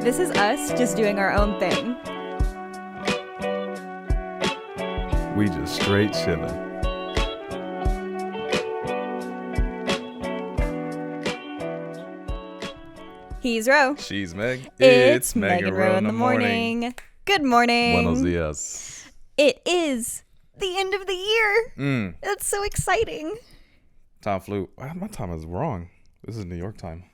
This is us just doing our own thing. We just straight chilling. He's Ro. She's Meg. It's Megan Rowe in the morning. Good morning. Buenos dias. It is the end of the year. That's so exciting. Time flew. My time is wrong. This is New York time.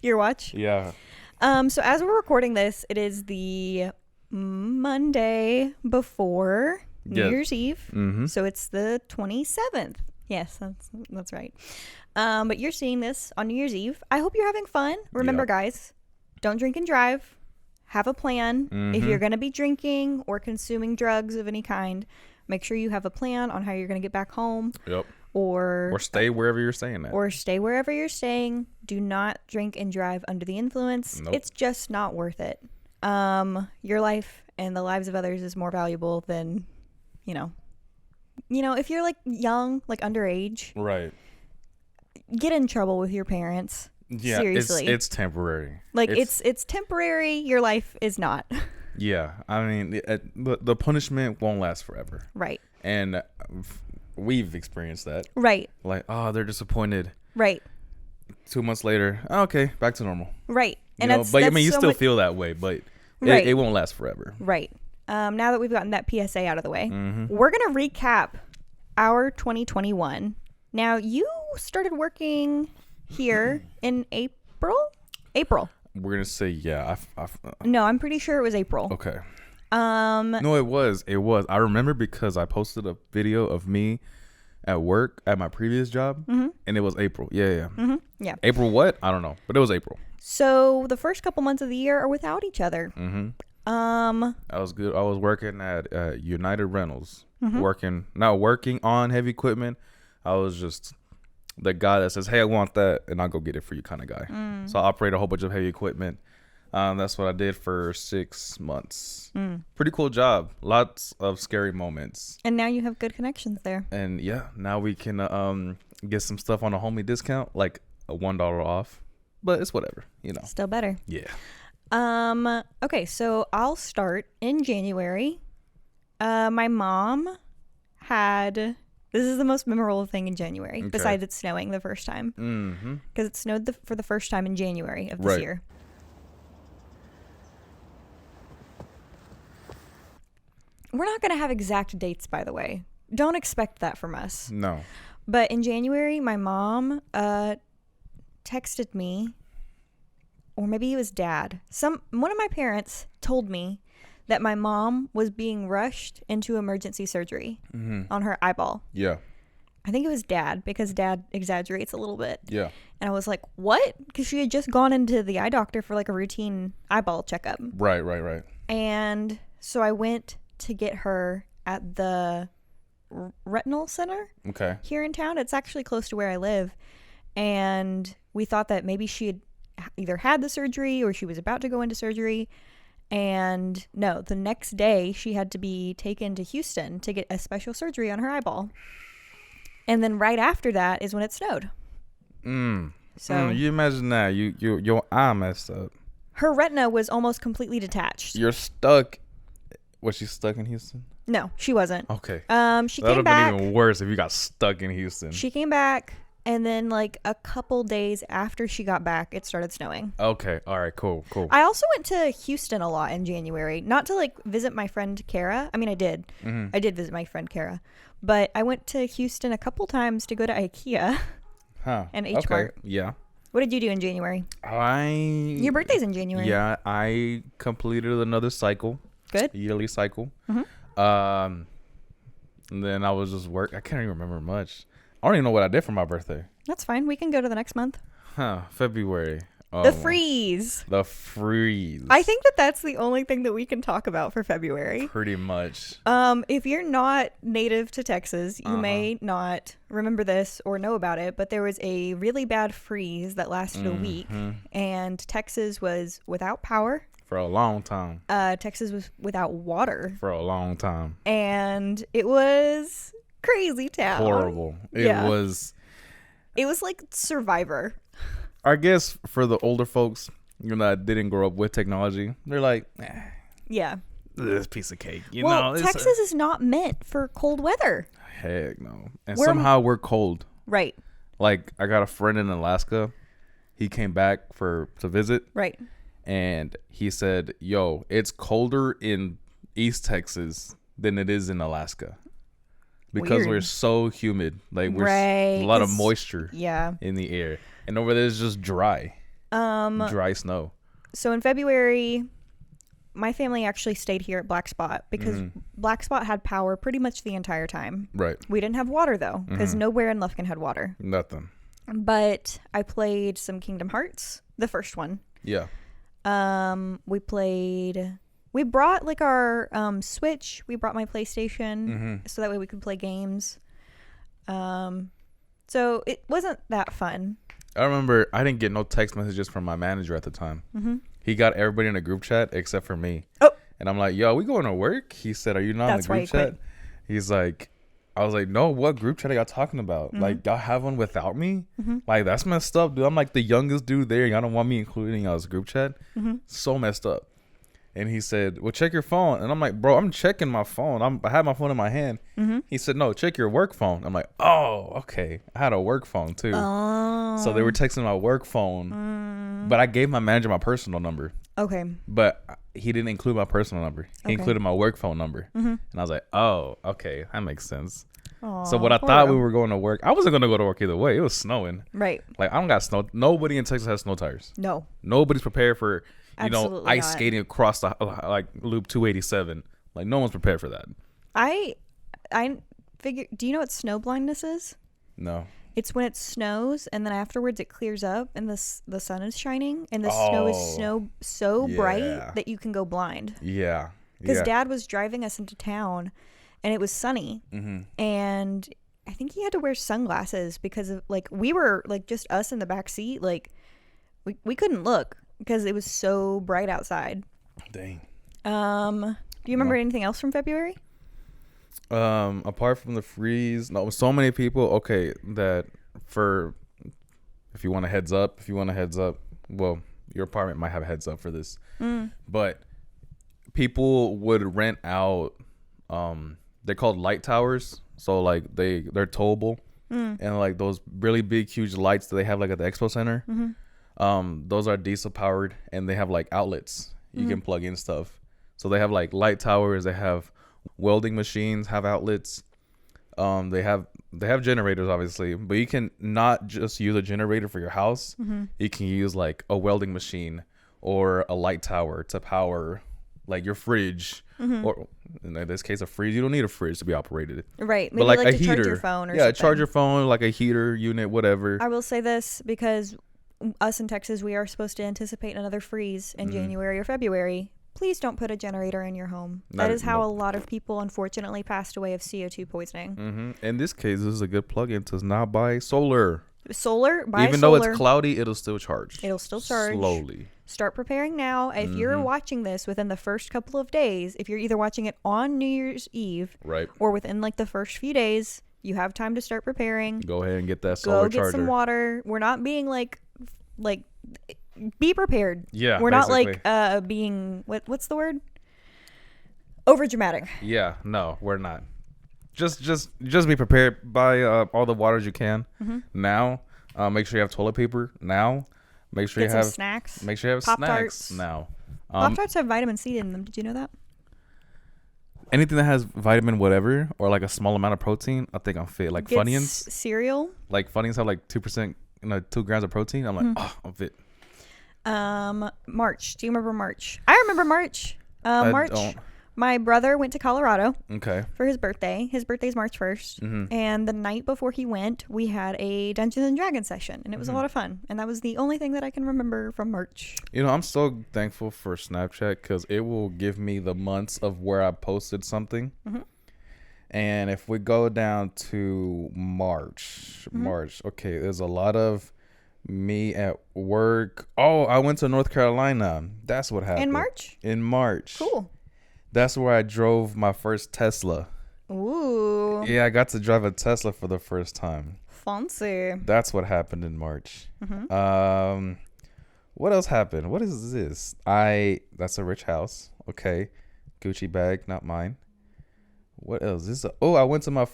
Your watch? Yeah. So as we're recording this, it is the Monday before New Year's Eve. Mm-hmm. So it's the 27th. Yes, that's right. But you're seeing this on New Year's Eve. I hope you're having fun. Remember, guys, don't drink and drive. Have a plan. If you're going to be drinking or consuming drugs of any kind, make sure you have a plan on how you're going to get back home. Yep. Or stay wherever you're staying at. Or stay wherever you're staying. Do not drink and drive under the influence. Nope. It's just not worth it. Your life and the lives of others is more valuable than, if you're like young, like underage, Right. get in trouble with your parents. Yeah. Seriously. It's temporary. Like it's temporary. Your life is not. Yeah. I mean, the punishment won't last forever. Right. And we've experienced that. Right. Like, they're disappointed. Right. 2 months later, okay, back to normal. Right. And you still feel that way, but Right. it won't last forever. Right. Now that we've gotten that PSA out of the way, Mm-hmm. we're going to recap our 2021. Now, you started working here in April? We're going to say, yeah. No, I'm pretty sure it was April. Okay. No, it was. I remember because I posted a video of me at work at my previous job, and it was April. Yeah. Mm-hmm. Yeah. April what? I don't know, but it was April. So the first couple months of the year are without each other. Mm-hmm. I was good. I was working at United Rentals, not working on heavy equipment. I was just the guy that says, "Hey, I want that," and I'll go get it for you, kind of guy. So I operate a whole bunch of heavy equipment. That's what I did for 6 months. Pretty cool job. Lots of scary moments. And now you have good connections there. And yeah, now we can get some stuff on a homie discount, like a $1 off. But it's whatever, Still better. Yeah. Okay, so I'll start in January. My mom this is the most memorable thing in January, besides it snowing the first time. Mm-hmm. Because it snowed for the first time in January of this year. We're not going to have exact dates, by the way. Don't expect that from us. No. But in January, my mom texted me, or maybe it was dad. One of my parents told me that my mom was being rushed into emergency surgery on her eyeball. Yeah. I think it was dad, because dad exaggerates a little bit. Yeah. And I was like, what? Because she had just gone into the eye doctor for like a routine eyeball checkup. Right. And so I went to get her at the retinal center here in town. It's actually close to where I live. And we thought that maybe she had either had the surgery or she was about to go into surgery. And no, the next day she had to be taken to Houston to get a special surgery on her eyeball. And then right after that is when it snowed. So you imagine that your eye messed up. Her retina was almost completely detached. You're stuck. Was she stuck in Houston? No, she wasn't. Okay. She That came would back. have been even worse if you got stuck in Houston. She came back, and then like a couple days after she got back, it started snowing. Okay. All right. Cool. I also went to Houston a lot in January, not to like visit my friend Kara. I mean, I did. I did visit my friend Kara, but I went to Houston a couple times to go to IKEA and H Mart. Yeah. What did you do in January? Your birthday's in January. Yeah. I completed another cycle. Good. Yearly cycle. And then I was just I can't even remember much. I don't even know what I did for my birthday. That's fine. We can go to the next month. February. The freeze. The freeze. I think that's the only thing that we can talk about for February. Pretty much. If you're not native to Texas, you may not remember this or know about it, but there was a really bad freeze that lasted a week, and Texas was without power. For a long time. Texas was without water. For a long time. And it was crazy town. Horrible. It was like Survivor. I guess for the older folks, that didn't grow up with technology, they're like, yeah, this piece of cake. Texas is not meant for cold weather. Heck no. And somehow we're cold. Right. Like, I got a friend in Alaska. He came back to visit. Right. And he said, yo, it's colder in East Texas than it is in Alaska. Because we're so humid. Like, we're a lot of moisture in the air. And over there is just dry. Dry snow. So in February, my family actually stayed here at Black Spot because Black Spot had power pretty much the entire time. Right. We didn't have water, though, because nowhere in Lufkin had water. Nothing. But I played some Kingdom Hearts, the first one. Yeah. We brought like our Switch. We brought my PlayStation so that way we could play games. So it wasn't that fun. I remember I didn't get no text messages from my manager at the time. He got everybody in a group chat except for me. Oh. And I'm like, yo, we going to work? He said, are you not in the group chat? He's like, I was like, no, what group chat are y'all talking about? Like, y'all have one without me? Like, that's messed up, dude. I'm like the youngest dude there. Y'all don't want me including y'all's group chat? So messed up. And he said, well, check your phone. And I'm like, bro, I'm checking my phone. I had my phone in my hand. He said, no, check your work phone. I'm like, oh, okay. I had a work phone too. So they were texting my work phone. But I gave my manager my personal number. Okay. But he didn't include my personal number. He included my work phone number. And I was like, oh, okay. That makes sense. Aww, so what I thought we were going to work, I wasn't going to go to work either way. It was snowing. Right. Like, I don't got snow. Nobody in Texas has snow tires. No. Nobody's prepared for, Absolutely ice not. skating across the, like, Loop 287. Like, no one's prepared for that. I figure, do you know what snow blindness is? No. It's when it snows and then afterwards it clears up and the sun is shining and the snow is so bright that you can go blind. Yeah. Because Dad was driving us into town and it was sunny and I think he had to wear sunglasses because of like we were like just us in the back seat, like we couldn't look because it was so bright outside. Dang. Do you remember anything else from February? Apart from the freeze, no, so many people. Okay, that for if you want a heads up, well, your apartment might have a heads up for this, but people would rent out. They're called light towers, so like they're towable, and like those really big, huge lights that they have like at the expo center. Those are diesel powered, and they have like outlets you can plug in stuff. So they have like light towers. They have welding machines have outlets. They have generators obviously, but you can not just use a generator for your house. You can use like a welding machine or a light tower to power like your fridge, or in this case a fridge. You don't need a fridge to be operated, right? Maybe but like a heater, charge your phone or something. Charge your phone, like a heater unit, whatever. I will say this because us in Texas, we are supposed to anticipate another freeze in January or February. Please don't put a generator in your home. That is how a lot of people unfortunately passed away of CO2 poisoning. In this case, this is a good plug-in to not buy solar. Even though it's cloudy, it'll still charge. It'll still charge. Slowly. Start preparing now. If you're watching this within the first couple of days, if you're either watching it on New Year's Eve or within like the first few days, you have time to start preparing. Go ahead and get that solar charger. Go get some water. We're not being like be prepared. Yeah, we're basically not like being what's the word? Over dramatic. Yeah, no, we're not. Just be prepared. Buy all the waters you can now. Make sure you have toilet paper now. Make sure you have snacks. Make sure you have snacks now. Pop-Tarts have vitamin C in them. Did you know that? Anything that has vitamin whatever or like a small amount of protein, I think I'm fit. Like Funyuns cereal. Like Funyuns have like 2%, 2 grams of protein. I'm like, I'm fit. March. Do you remember March? I remember March. March. My brother went to Colorado. Okay. For his birthday. His birthday's March 1st. And the night before he went, we had a Dungeons and Dragons session, and it was a lot of fun. And that was the only thing that I can remember from March. I'm so thankful for Snapchat because it will give me the months of where I posted something. And if we go down to March, okay, there's a lot of me at work. Oh, I went to North Carolina. That's what happened. In March. Cool. That's where I drove my first Tesla. Ooh. Yeah, I got to drive a Tesla for the first time. Fancy. That's what happened in March. What else happened? What is this? That's a rich house. Okay. Gucci bag, not mine. What else? I went to my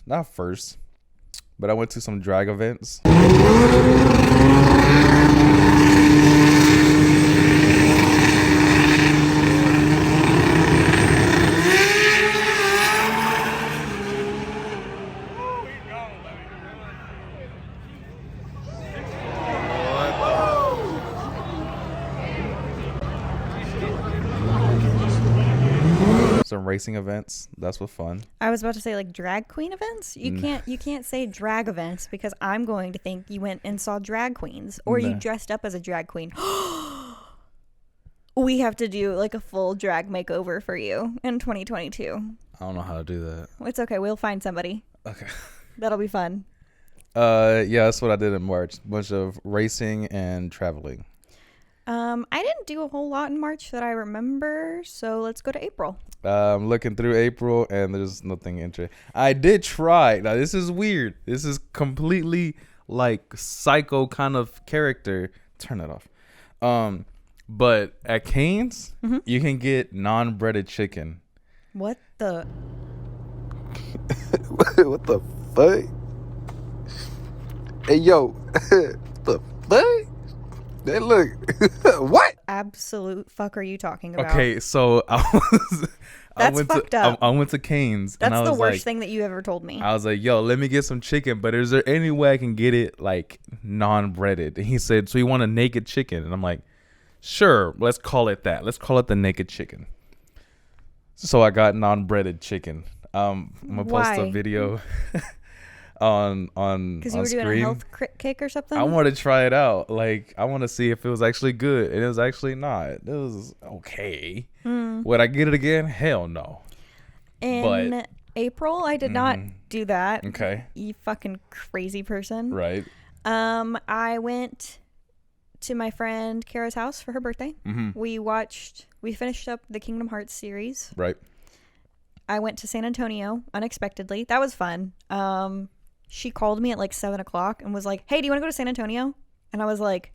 not first, but I went to some drag events. Some racing events. That's what fun. I was about to say like drag queen events. You can't say drag events because I'm going to think you went and saw drag queens or you dressed up as a drag queen. We have to do like a full drag makeover for you in 2022. I don't know how to do that. It's okay. We'll find somebody. Okay. That'll be fun. Yeah, that's what I did in March. Bunch of racing and traveling. I didn't do a whole lot in March that I remember, so let's go to April. I'm looking through April, and there's nothing interesting. I did try. Now, this is weird. This is completely, like, psycho kind of character. Turn that off. But at Cane's, you can get non-breaded chicken. What the? What the fuck? Hey, yo. The fuck? Hey, look. What? Absolute fuck are you talking about? Okay, so That's fucked up. I went to Cane's. That's and I was the worst thing that you ever told me. I was like, yo, let me get some chicken, but is there any way I can get it like non-breaded? And he said, so you want a naked chicken? And I'm like, sure, let's call it that. Let's call it the naked chicken. So I got non-breaded chicken. I'm gonna post a video on because you were screen. doing a health kick or something. I want to try it out. Like, I want to see if it was actually good, and it was actually not. It was okay. Would I get it again? Hell no. In April, I did not do that. Okay. You fucking crazy person. Right. I went to my friend Kara's house for her birthday. We finished up the Kingdom Hearts series. Right. I went to San Antonio unexpectedly. That was fun. She called me at like 7:00 and was like, hey, do you want to go to San Antonio? And I was like,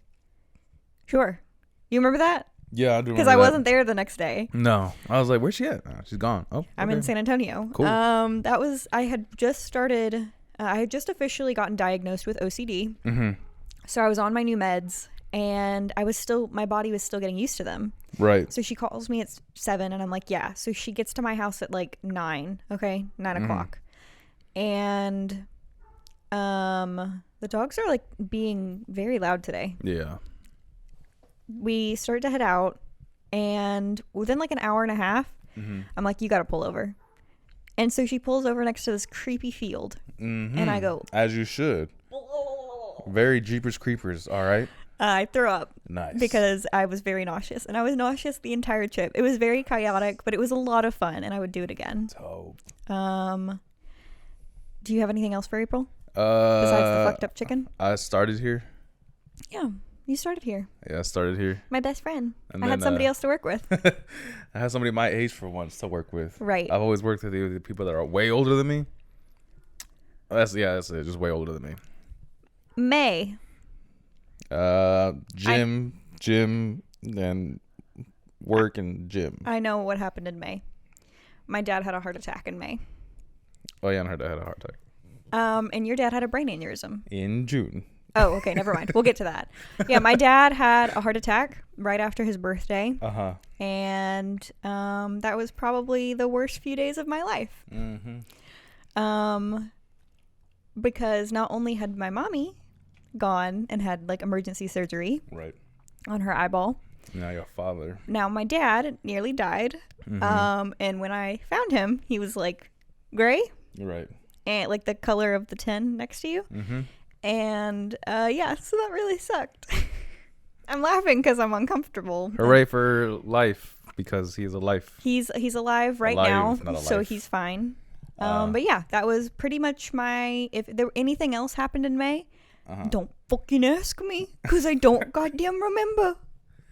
sure. You remember that? Yeah, I do. Because I wasn't there the next day. No. I was like, where's she at? Oh, she's gone. Oh, I'm in San Antonio. Cool. I had just officially gotten diagnosed with OCD. So I was on my new meds and my body was still getting used to them. Right. So she calls me at 7 and I'm like, yeah. So she gets to my house at like 9. Okay. 9:00. And the dogs are like being very loud today. Yeah. We start to head out and within like an hour and a half, I'm like, you got to pull over. And so she pulls over next to this creepy field and I go, as you should. Very Jeepers Creepers. All right. I threw up. Nice. Because I was very nauseous and I was nauseous the entire trip. It was very chaotic, but it was a lot of fun and I would do it again. Dope. Do you have anything else for April? Besides the fucked up chicken? I started here. Yeah, you started here. Yeah, I started here. My best friend. And I had somebody else to work with. I had somebody my age for once to work with. Right. I've always worked with the people that are way older than me. That's it. Just way older than me. May. Gym, and work and gym. I know what happened in May. My dad had a heart attack in May. Oh yeah, and her dad had a heart attack. And your dad had a brain aneurysm. In June. Oh, okay, never mind. We'll get to that. Yeah, my dad had a heart attack right after his birthday. And that was probably the worst few days of my life. Because not only had my mommy gone and had like emergency surgery on her eyeball. Now your father. Now my dad nearly died. And when I found him, he was like gray. Right. And like the color of the tin next to you. And yeah, so that really sucked. I'm laughing because I'm uncomfortable. Hooray for life, because he's a life. He's alive right now, so he's fine. But yeah, that was pretty much if there anything else happened in May, don't fucking ask me because I don't goddamn remember.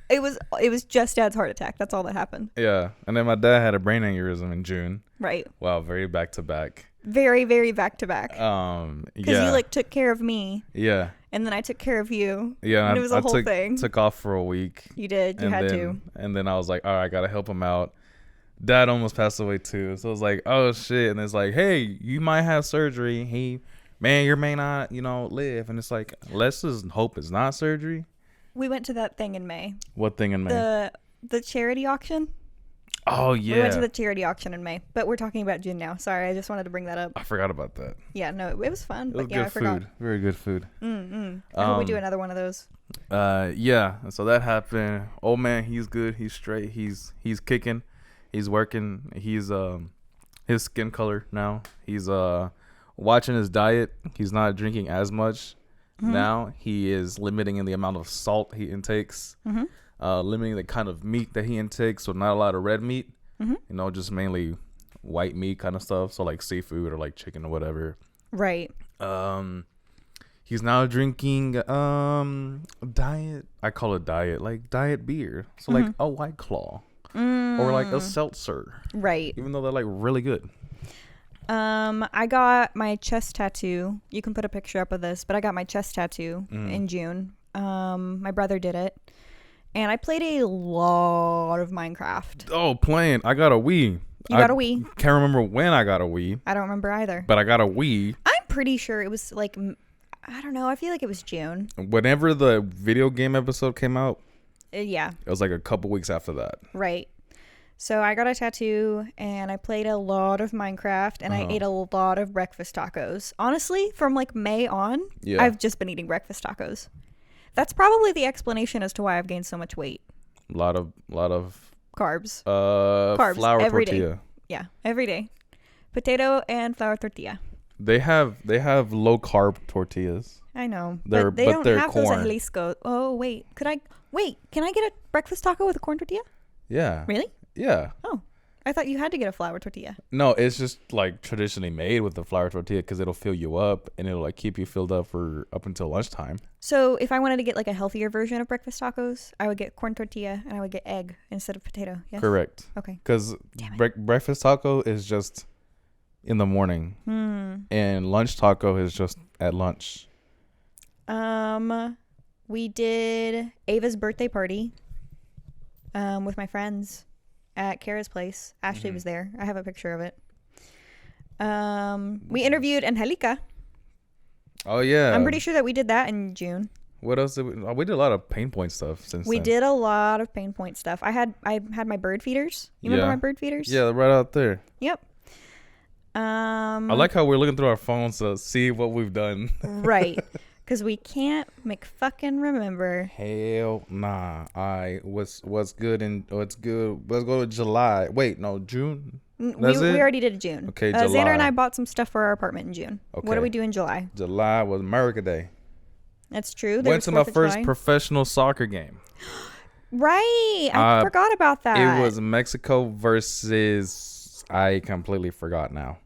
It was just Dad's heart attack. That's all that happened. Yeah, and then my dad had a brain aneurysm in June. Right. Wow, very back to back. Very, very back to back. Because you like took care of me. Yeah. And then I took care of you. Yeah, and it was a whole thing. Took off for a week. You did. You had to. And then I was like, all right, I gotta help him out. Dad almost passed away too, so it was like, oh shit. And it's like, hey, you might have surgery. You may not, live. And it's like, let's just hope it's not surgery. We went to that thing in May. What thing in May? The charity auction. Oh, yeah. We went to the charity auction in May, but we're talking about June now. Sorry, I just wanted to bring that up. I forgot about that. Yeah, no, it was fun. It was good food. Very good food. I hope we do another one of those. Yeah. So that happened. Old man, he's good. He's straight. He's kicking. He's working. He's his skin color now. He's watching his diet. He's not drinking as much now. He is limiting in the amount of salt he intakes. Limiting the kind of meat that he intakes, so not a lot of red meat, just mainly white meat kind of stuff, so like seafood or like chicken or whatever. Right. He's now drinking diet, I call it diet, like diet beer, so like a White Claw or like a seltzer. Right. Even though they're like really good. I got my chest tattoo. You can put a picture up of this, but I got my chest tattoo in June. My brother did it. And I played a lot of Minecraft. Oh, playing. I got a Wii. You got a Wii? Can't remember when I got a Wii. I don't remember either. But I got a Wii. I'm pretty sure it was like, I don't know. I feel like it was June. Whenever the video game episode came out. Yeah. It was like a couple weeks after that. Right. So I got a tattoo and I played a lot of Minecraft and I ate a lot of breakfast tacos. Honestly, from like May on, I've just been eating breakfast tacos. That's probably the explanation as to why I've gained so much weight. A lot of carbs. Carbs. Flour every tortilla. Day. Yeah, every day. Potato and flour tortilla. They have low carb tortillas. I know, but they don't have corn. Those at Jalisco. Oh wait, can I get a breakfast taco with a corn tortilla? Yeah. Really? Yeah. Oh, I thought you had to get a flour tortilla. No, it's just like traditionally made with the flour tortilla because it'll fill you up and it'll like keep you filled up for up until lunchtime. So if I wanted to get like a healthier version of breakfast tacos, I would get corn tortilla and I would get egg instead of potato. Yes? Correct. Okay. Because breakfast taco is just in the morning, and lunch taco is just at lunch. We did Ava's birthday party, with my friends. At Kara's place. Ashley was there. I have a picture of it. We interviewed Angelica. Oh, yeah. I'm pretty sure that we did that in June. What else did we did a lot of pain point stuff since we then. did a lot of pain point stuff. I had my bird feeders. You remember my bird feeders? Yeah, right out there. Yep. I like how we're looking through our phones to see what we've done. Right. Because we can't fucking remember. Hell nah. What's good let's go to July. Wait, no, June? We already did June. Okay, July. Xander and I bought some stuff for our apartment in June. Okay. What do we do in July? July was America Day. That's true. Went to my first professional soccer game. Right. I forgot about that. It was Mexico versus... I completely forgot now.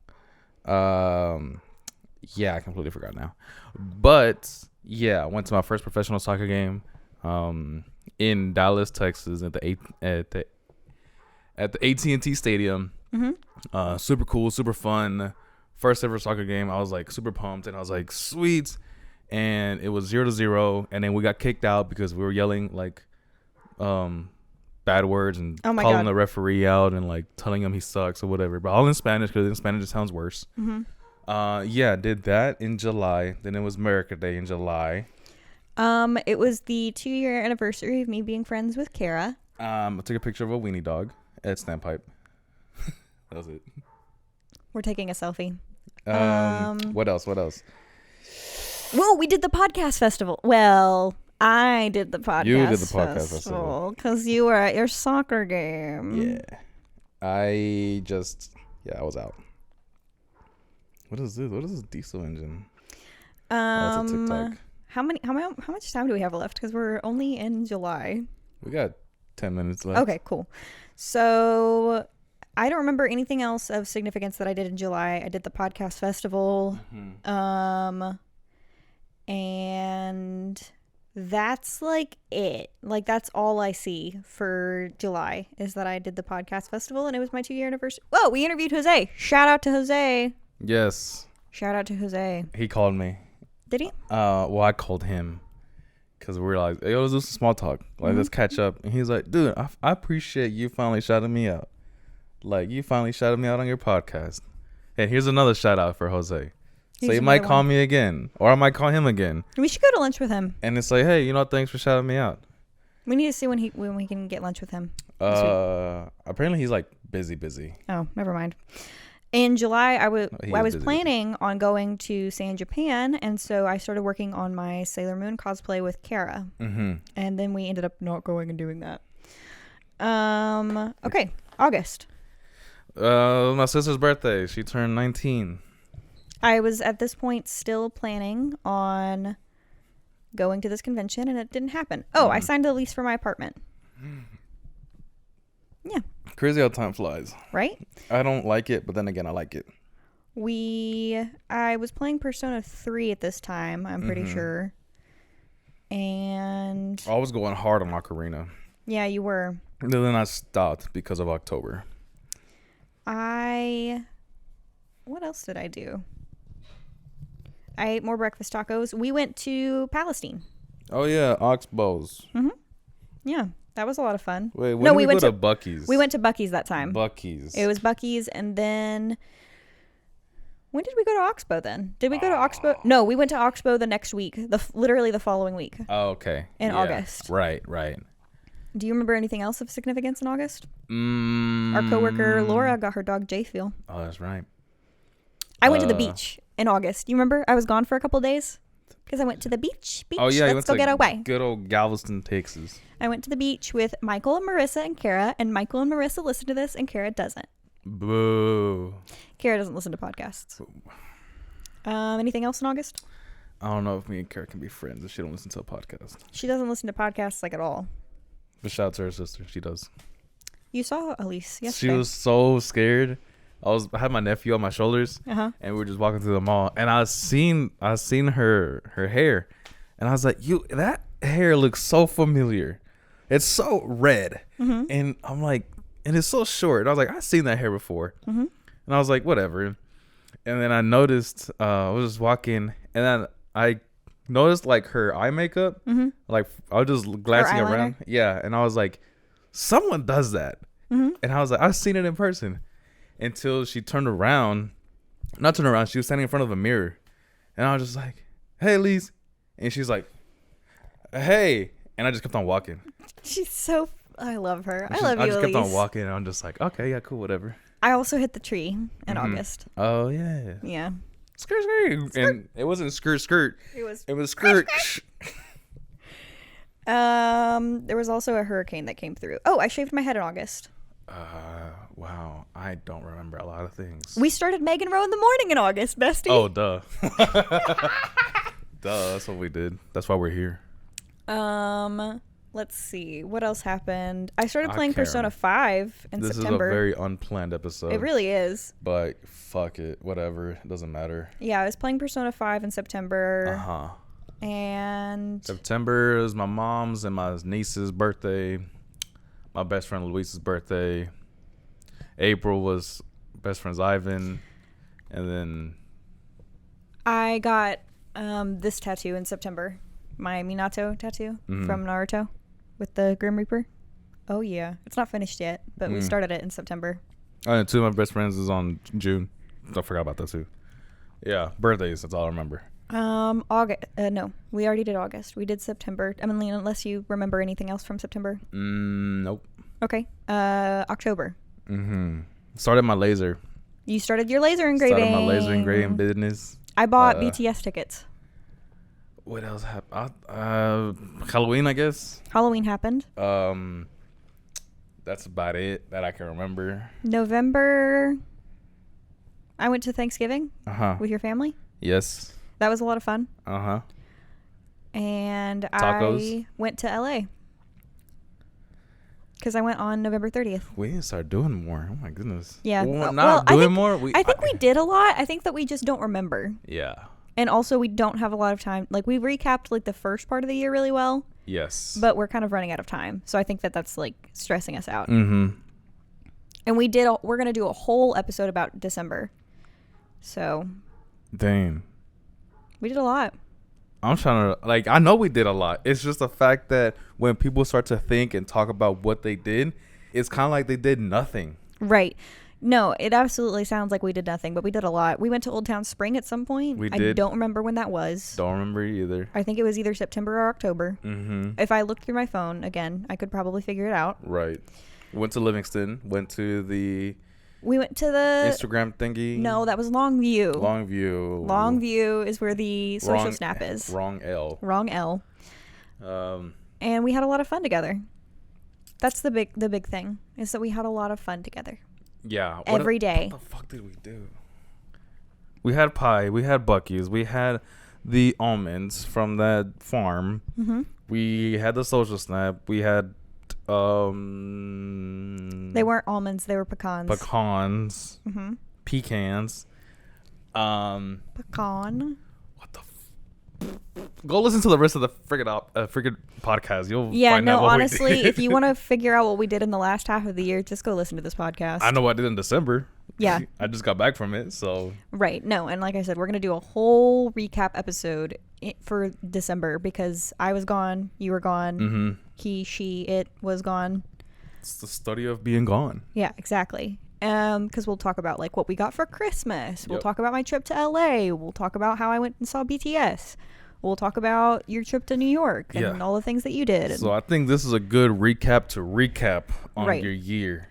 Yeah, I completely forgot now. But yeah, I went to my first professional soccer game in Dallas, Texas at the AT&T Stadium. Super cool, super fun. First ever soccer game. I was like super pumped and I was like, sweet. And it was 0-0, and then we got kicked out because we were yelling like bad words and calling the referee out and like telling him he sucks or whatever, but all in Spanish because in Spanish it sounds worse. Yeah, did that in July. Then it was America Day in July. It was the 2-year anniversary of me being friends with Kara. I took a picture of a weenie dog at Standpipe. That was it. We're taking a selfie. What else? Whoa, we did the podcast festival. Well, I did the podcast. You did the podcast festival because you were at your soccer game. Yeah, I was out. What is this? What is this diesel engine? That's a TikTok. How much time do we have left? Because we're only in July. We got 10 minutes left. Okay, cool. So I don't remember anything else of significance that I did in July. I did the podcast festival. And that's like it. Like that's all I see for July is that I did the podcast festival and it was my 2-year anniversary. Whoa, we interviewed Jose. Shout out to Jose. Yes. Shout out to Jose. He called me. Did he? Well, I called him because we were like, hey, let's do some small talk. Like, let's catch up. And he's like, dude, I appreciate you finally shouting me out. Like, you finally shouted me out on your podcast. And here's another shout out for Jose. So he might call me again, or I might call him again. We should go to lunch with him. And it's like, hey, thanks for shouting me out. We need to see when we can get lunch with him. Apparently he's like busy. Oh, never mind. In July, I was planning on going to San Japan, and so I started working on my Sailor Moon cosplay with Kara. Mm-hmm. And then we ended up not going and doing that. Okay, August. My sister's birthday. She turned 19. I was at this point still planning on going to this convention, and it didn't happen. Oh, I signed the lease for my apartment. Yeah. Crazy how time flies. Right? I don't like it, but then again, I like it. I was playing Persona 3 at this time, I'm pretty sure. And I was going hard on Ocarina. Yeah, you were. And then I stopped because of October. What else did I do? I ate more breakfast tacos. We went to Palestine. Oh, yeah. Oxbows. Mm-hmm. Yeah. That was a lot of fun. Wait, when did we went to Buc-ee's? We went to Buc-ee's that time. Buc-ee's. It was Buc-ee's, and then... When did we go to Oxbow then? Did we go to Oxbow? No, we went to Oxbow the next week. Literally the following week. Oh, okay. In August. Right. Do you remember anything else of significance in August? Our coworker Laura got her dog Jayfield. Oh, that's right. I went to the beach in August. You remember? I was gone for a couple of days because I went to the beach. Oh, yeah. Let's go get away. Good old Galveston, Texas. I went to the beach with Michael and Marissa and Kara, and Michael and Marissa listen to this, and Kara doesn't. Boo. Kara doesn't listen to podcasts. Anything else in August? I don't know if me and Kara can be friends if she don't listen to a podcast. She doesn't listen to podcasts like at all. But shout out to her sister. She does. You saw Elise yesterday. She was so scared. I had my nephew on my shoulders, and we were just walking through the mall, and I seen her hair, and I was like, that hair looks so familiar. It's so red, and I'm like, and it's so short. And I was like, I've seen that hair before, and I was like, whatever. And then I noticed I was just walking, and then I noticed like her eye makeup, like I was just glancing around, and I was like, someone does that, and I was like, I've seen it in person. Until she turned around, she was standing in front of a mirror, and I was just like, hey, Elise, and she's like, hey, and I just kept on walking. I love her. I love you, Elise. I just kept on walking, and I'm just like, okay, yeah, cool, whatever. I also hit the tree in August. Oh, yeah. Yeah. Skirt. And it wasn't skirt. It was skirt. There was also a hurricane that came through. Oh, I shaved my head in August. Wow. I don't remember a lot of things. We started Megan Rowe in the morning in August, bestie. Oh, duh. That's what we did. That's why we're here. Let's see. What else happened? I started playing Persona 5 in September. This is a very unplanned episode. It really is. But fuck it. Whatever. It doesn't matter. Yeah, I was playing Persona 5 in September. And September is my mom's and my niece's birthday. My best friend Luis's birthday. April was best friend's Ivan. And then I got this tattoo in September. My Minato tattoo from Naruto with the Grim Reaper. Oh, yeah. It's not finished yet, but we started it in September. Oh, and two of my best friends is on June. I forgot about that, too. Yeah, birthdays. That's all I remember. August. No, we already did August. We did September. I mean, unless you remember anything else from September. Nope. Okay. October. Started my laser. You started your laser engraving. Started my laser engraving business. I bought BTS tickets. What else happened? Halloween, I guess. Halloween happened. That's about it that I can remember. November. I went to Thanksgiving. With your family. Yes. That was a lot of fun. And Tacos. I went to LA. Because I went on November 30th. We need to start doing more. Oh, my goodness. Yeah. More? I think we did a lot. I think that we just don't remember. Yeah. And also, we don't have a lot of time. Like, we recapped, like, the first part of the year really well. Yes. But we're kind of running out of time. So I think that that's, like, stressing us out. And we're going to do a whole episode about December. So. Dang. We did a lot. I'm trying to, like, I know we did a lot. It's just the fact that when people start to think and talk about what they did, it's kind of like they did nothing. Right. No, it absolutely sounds like we did nothing, but we did a lot. We went to Old Town Spring at some point. We did. I don't remember when that was. Don't remember either. I think it was either September or October. Mm-hmm. If I looked through my phone again, I could probably figure it out. Right. Went to Livingston. Went to the... We went to the... Instagram thingy. No, that was Longview. Longview is where the social snap is. Wrong L. And we had a lot of fun together. That's the big thing, is that we had a lot of fun together. Yeah. Every day. What the fuck did we do? We had pie. We had Buc-ee's. We had the almonds from that farm. Mm-hmm. We had the social snap. We had... They weren't almonds. They were pecans. Mm-hmm. Pecans. Pecan. What the... Go listen to the rest of the friggin' podcast. You'll find out what honestly, we did. if you want to figure out what we did in the last half of the year, just go listen to this podcast. I know what I did in December. Yeah. I just got back from it, so. Right. No, and like I said, we're going to do a whole recap episode for December because I was gone, you were gone, mm-hmm. he, she, it was gone. It's the study of being gone. Yeah, exactly. Because we'll talk about like what we got for Christmas. We'll talk about my trip to LA. We'll talk about how I went and saw BTS. We'll talk about your trip to New York and all the things that you did. So I think this is a good recap on your year.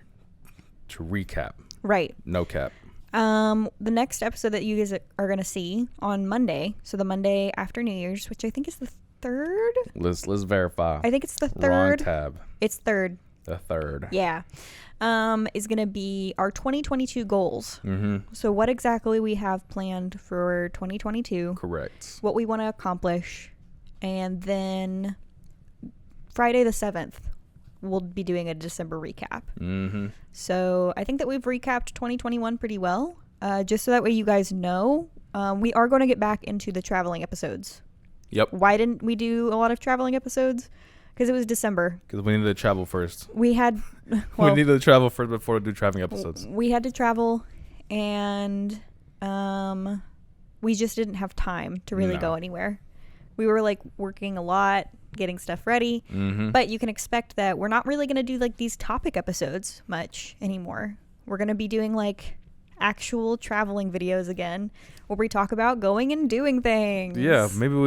To recap. Right. No cap. The next episode that you guys are going to see on Monday, so the Monday after New Year's, which I think is the 3rd. Let's verify. I think it's the 3rd. Wrong tab. It's 3rd. The 3rd. Yeah. Is going to be our 2022 goals. Mm-hmm. So what exactly we have planned for 2022. Correct. What we want to accomplish. And then Friday the 7th, we'll be doing a December recap. Mm-hmm. So I think that we've recapped 2021 pretty well. Just so that way you guys know, we are going to get back into the traveling episodes. Yep. Why didn't we do a lot of traveling episodes? Because it was December. Because we needed to travel first. We had... we needed to travel first before we do traveling episodes. We had to travel, and we just didn't have time to really go anywhere. We were like working a lot, getting stuff ready. Mm-hmm. But you can expect that we're not really going to do like these topic episodes much anymore. We're going to be doing like actual traveling videos again where we talk about going and doing things. Yeah, maybe I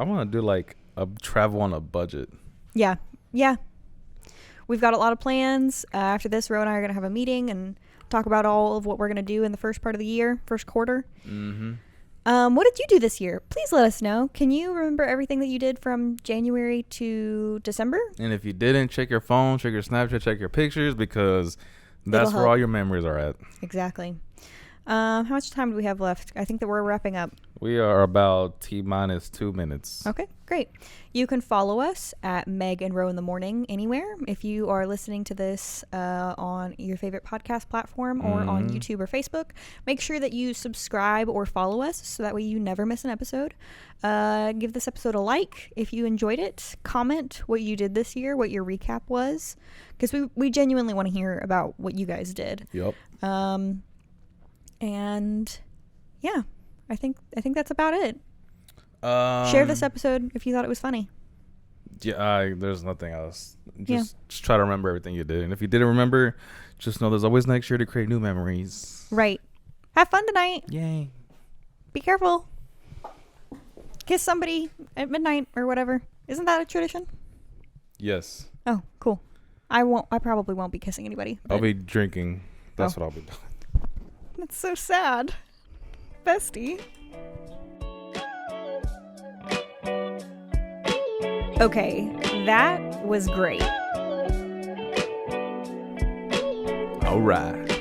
want to do like a travel on a budget. Yeah. We've got a lot of plans. After this, Ro and I are going to have a meeting and talk about all of what we're going to do in the first part of the year, first quarter. Mm-hmm. What did you do this year? Please let us know. Can you remember everything that you did from January to December? And if you didn't, check your phone, check your Snapchat, check your pictures, because that's where all your memories are at. Exactly. How much time do we have left? I think that we're wrapping up. We are about T-minus 2 minutes. Okay, great. You can follow us at Meg and Ro in the Morning anywhere. If you are listening to this on your favorite podcast platform or on YouTube or Facebook, make sure that you subscribe or follow us so that way you never miss an episode. Give this episode a like if you enjoyed it. Comment what you did this year, what your recap was, because we genuinely want to hear about what you guys did. Yep. And yeah, I think that's about it. Share this episode if you thought it was funny. Yeah, there's nothing else. Just try to remember everything you did. And if you didn't remember, just know there's always next year to create new memories. Right. Have fun tonight. Yay. Be careful. Kiss somebody at midnight or whatever. Isn't that a tradition? Yes. Oh, cool. I probably won't be kissing anybody. I'll be drinking. That's what I'll be doing. That's so sad. Bestie. Okay, that was great. All right.